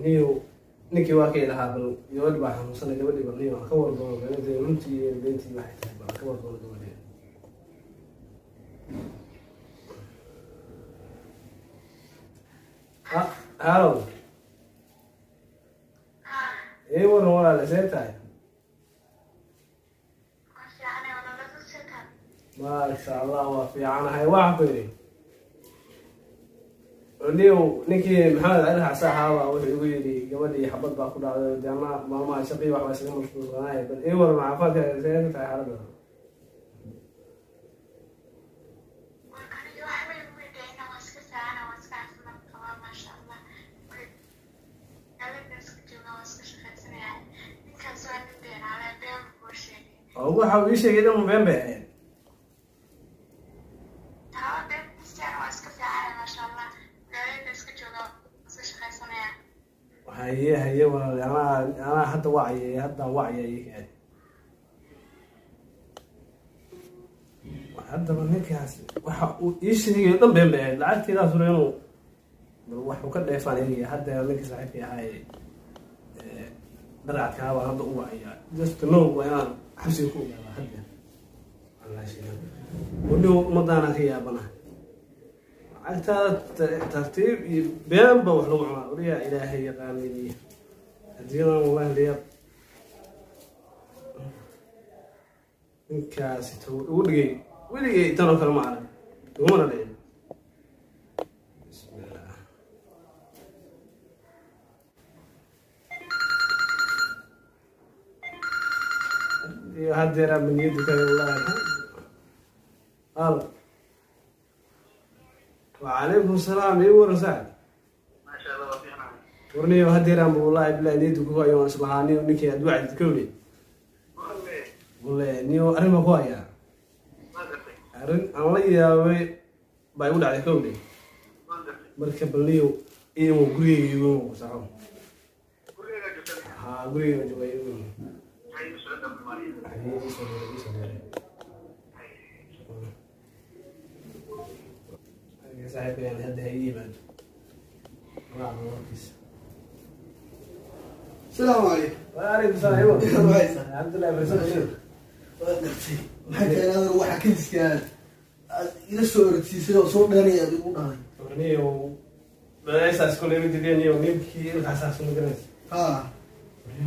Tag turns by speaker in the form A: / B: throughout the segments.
A: niyo ninkii waa kay lahaa bal gabadh baa xanuunsanay gabadhii bal niyo ka wardoon gabadhii runtii beentii waxay tahay bal ka wardoon gabadhii halo waran walaal see tahay maasha allah waa fiicanahay waxaan ku yidhi niyow ninkii maxamed cali xasan ahaabaa wuxuu igu yidhi gabadhii xabad baa ku dhacday deena maalmaha shaqii waxbaa isaga mashquulsanaay bal waran caafimaadka see ka tahay xaaladda waxa uu ii sheegay inuu been bay ahayd haye walaal anaa hadda wacya haddaba ninkaas waxa uu ii sheegay dhan been bay ahayd lacagteedaas ura inuu waxuu ka dheefaan eegaya hadda ninkii saaxiibkii ahaay daracadkaabaa hadda u wacaya just know waa inaan xabsiga ku ogaada hadda wadhow umadaana ka yaabanaha lacagtaada tartiib iyo been ba wax lagu cunaa waliyaa ilaahay yaqaanay hadiyadan wallahi liyaab ninkaasi ugu dhigay weligay tanoo kale ma arag igumana dhicin bismillah iyo haddeeraa maniyadu kale wallahi halo وعليكم السلام ايوه رسال
B: ما شاء الله وفينا
A: ورني وهدير ام والله بلا نيدو كو يوم اصلحاني ونكي ادوعد كولي والله نيو ارما كو يا ارن الله ياوي باي u dhacday kowli marka baliyo iyo guriga saxo guriga joogay صاحبي يعني هذا هي بعد
C: السلام عليكم.
A: وعليكم السلام. ايوه الحمد لله بخير.
C: maxay tahay inaad waxa ka diskaan ila soo ortiisay oo soo dheeray aad ugu dhahay
A: niyo baleesaas kulay mid diiniyo ninkii xasaas ma garanaysa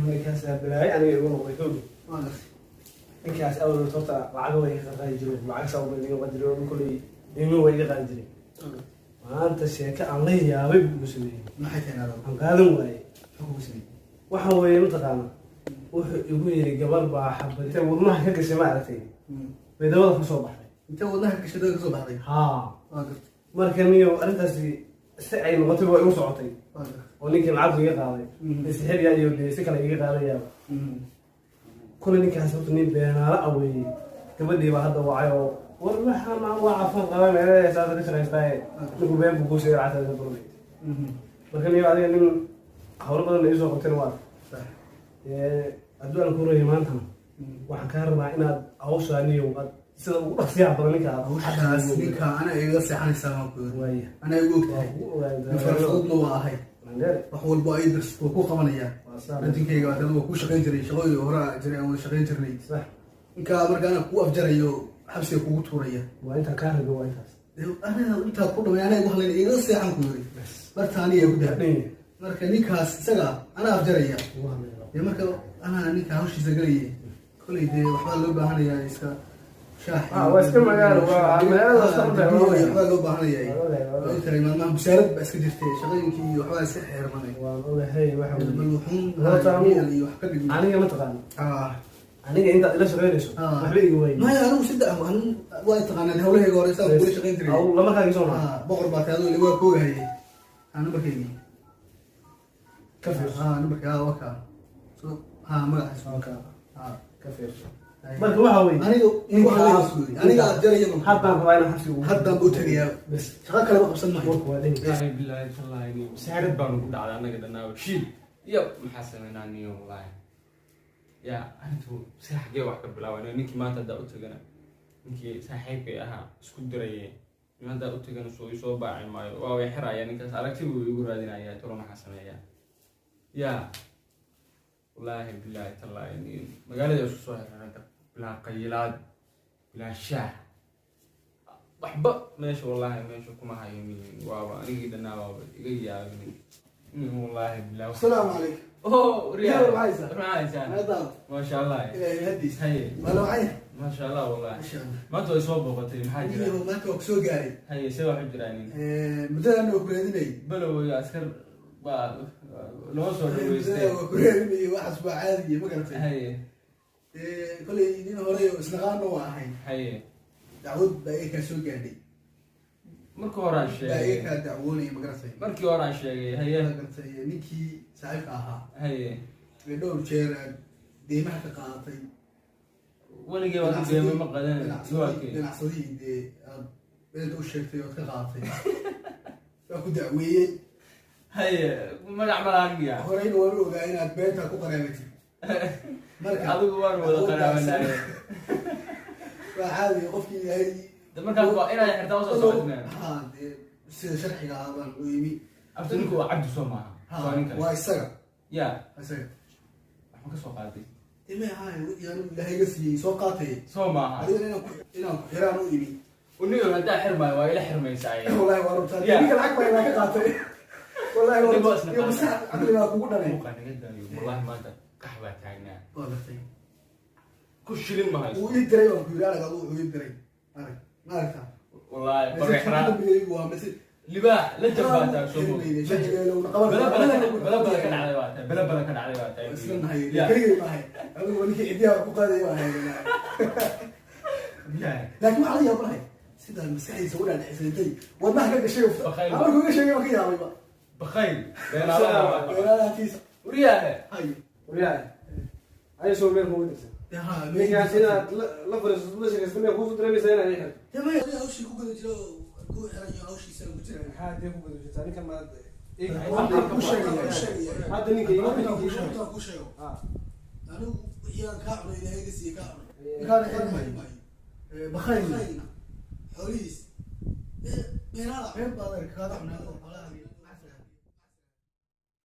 A: ninkaas bilaay aniga ugu noqday kowdi ninkaas awal toota lacag way ka qaadan jiray lacag sabab inuu qadiro kulay inuu way ka qaadan jiray maanta sheeka aan la yaabay buu sameeyay
C: maxay tahay inaad
A: aan qaadan waayay
C: ugu sameeyay
A: waxa weeye mataqaana wuxuu igu yiri gabar baa xabadtay wadnaha ka gashay ma aragtay beedawada ka soo baxday
C: inta wadnaha ka gashay ka soo baxday
A: marka niyo arintaasi si ay noqotay waa igu socotay oo ninkii lacag iga qaaday isxir yaa iyo si kale iga qaadaya kulli ninkaas wuxuu nin beenaala away gabadhii baa hadda wacay oo war waxaan waa cafan qaban ee saada ka shaqaystay nigu been buu goosay lacagta burlay marka niyo adiga nin hawlo badan ay soo qabteen waa adduun ku reeyay maanta waxaan ka rabaa inaad awshaaniyo sida ugu dhaqsiyaha badan ninka
C: waxaas ninka ana iga seexanaysaa ma ku waaya ana igu ogtahay farqadna waa ahay wax walba ay dirsto ku qabanaya radinkayga waa dad ku shaqayn jiray shaqooyin hore jiray aan shaqayn jirnay sax ninka marka ana ku afjarayo xabsiga kugu tuuraya
A: waa inta ka rago waa intaas
C: ana inta ku dhameeyay ana wax leen iga seexan ku yiri bartaani ay ku dhaxdeen marka ninkaas isaga ana afjaraya ya marka ana ninka hawshiisa galay kulay de waxa loo baahanayaa iska shaax
A: waa iska magaalo waa magaalada sabta
C: waxa loo baahanayay inta imaamaha bishaarad ba iska jirtay shaqooyinkii waxa iska xeermanay
A: waa ogahay waxa
C: wuxuu iyo wax ka dhigay
A: aniga ma taqaan aniga inta ila shaqeynayso waxba iga weyn
C: ma yaa anigu saddex waa taqaanaa hawlahayga hore saa ku shaqeyn jiray
A: lama kaaga soo
C: boqor baa taado ila waa koogahay ana markayni
A: kafir
C: markaa waka so magaciisa
A: waka kafir marka waxa weeye
C: aniga jaraya
A: haddaan rabaa inaan xabsi ugu
C: haddaan u tagayaa bas shaqa kale ma qabsan maayo
D: billahi tallahi saarad baan ku dhacday anaga dhanaa shiid iyo maxaa sameynaa niyo wallahi ya antu si xagee wax ka bilaabay ninkii maanta hadda u tagana ninkii saaxiibkay ahaa isku dirayay hadda u tagana soo baacay maayo waa way xiraaya ninkaas aragti buu igu raadinayaa tolo maxaa sameeyaa يا والله بالله تالله يعني مقالة يوسف صهر بلا قيلات بلا شاه وحبة ماشي والله ماشي كما هاي يمين وابا أنا قد أنا وابا يا والله بالله.
C: السلام عليكم.
D: أوه
C: ريال معايسة
D: ما شاء الله.
C: يهديس
D: هي
C: ولا معي
D: ما شاء الله والله.
C: ما شاء الله.
D: ما تو يصوب بقتين حاجة.
C: إيه ما تو كسو قاري.
D: هي سوى حجرانين.
C: متى أنا وكريدني.
D: بلو يا عسكر با لو صار
C: متى وكريدني واحد سبع عادي ما قلت.
D: هي.
C: كل يدين هوري اسنغان واحد.
D: هي.
C: دعود بأي كسو قاري.
D: مركو ورا الشيء.
C: بأي كدعوني ما قلت.
D: مركي ورا الشيء هي.
C: ما قلت نيكي سايق أها.
D: هي.
C: بدور شير ديما حقاقي.
D: ولا جوا ديما ما قدنا.
C: أنا صديق دي بدأت أشرت وتقاطي. فأخذ دعوية.
D: هي ما نعمل عنيا.
C: هورين ورو قاينا بيتها كقرابتي.
D: هذا هو ورو قرابنا.
C: فعادي قفكي هاي.
D: ده كان بقى إنا يحتاج وصل صوتنا.
C: ها سيد شرحي هذا ويمي.
D: أبتنكوا عبد سوما.
C: ها وايسرع.
D: يا.
C: وايسرع.
D: ما كسر قاتي.
C: إما هاي يعني هاي قصدي سوقاتي.
D: سوما.
C: هذين أنا حيران ويمي.
D: ونيو هذا حرمة وإلى حرمة يساعي.
C: والله ورب تاني. يمكن العقبة ما كقاتي. والله ورب. يوم ساعة عقلي ما كونا لي.
D: والله ما أنت قحوة تاعنا.
C: والله تاني.
D: كل شيء ما هي.
C: ويدري وكيل أنا قالوا ويدري. ما عرفتها.
D: والله بريحنا. لباح لا جبهة سومو. بلا كان على وقته. بلا كان على وقته.
C: اسلم هاي. كريم هاي. أنا بقول لك إديها وقادة هاي. لكن ما علي يا ابراهيم سيدا المسكين يسوون على حسنتي والله كان شيء
D: بخيل
C: انا كل شيء ما كان يا
D: بخيل بين الله
C: تيس
D: ورياه
C: هاي
A: ورياه اي سو مين هو دكتور
C: يا ها
A: مين عشان لفرز ولا شيء اسمه يخوف ترى سنه هيك
C: يا ما او شيء كوكو جلو كو حرج او شيء سنه كتير
A: هذا كوكو ثاني كما
C: هذا
A: نيكي
C: كو شيء انا يا كعب الى هي دسي كعب كان حلمي بخيل حوليس بين هذا بين بدر كذا